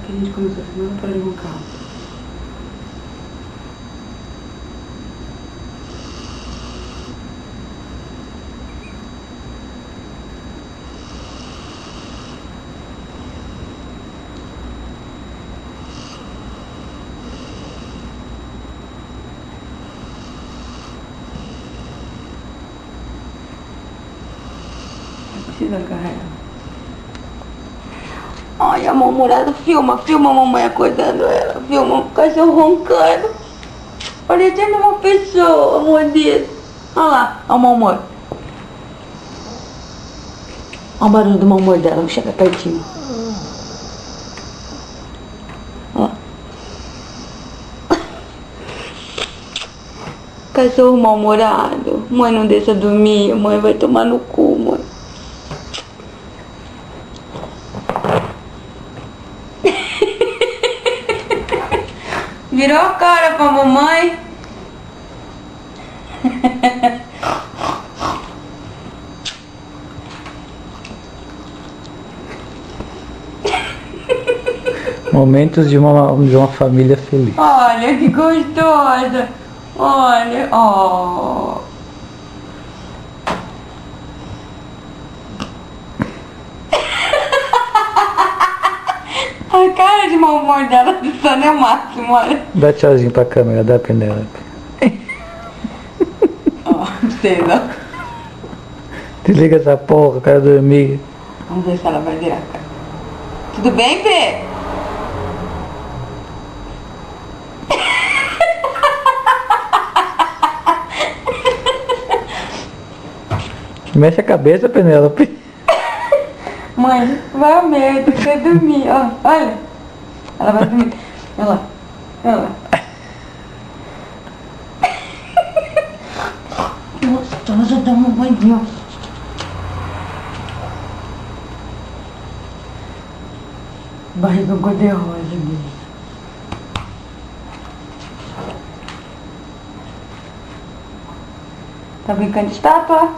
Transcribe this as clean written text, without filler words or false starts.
que a gente começou a semana para roncar. Precisa carregar. Ai, a mamorada, filma a mamãe acordando ela, filma o cachorro roncando. Parecendo uma pessoa, amor dele. Olha lá, olha o mau humor. Olha o barulho do mau humor dela, vamos chegar pertinho. Olha lá. Cachorro mal-humorado. Mãe, não deixa dormir, mãe vai tomar no cu, mãe. Virou a cara pra mamãe. Momentos de uma família feliz. Olha que gostosa. Olha, ó. A cara de mau humor dela do Sônia é o máximo, olha. Dá tchauzinho pra câmera, dá Penélope. Ó, cena. Desliga essa porra, eu quero dormir. Vamos ver se ela vai virar a cara. Tudo bem, Pê? Mexe a cabeça, Penélope. Mãe, vai merda, quer dormir, ó, olha. Ela vai dormir. Olha lá, olha lá. Gostosa da mamãe. Barriga cor-de-rosa dele. Tá brincando de estátua?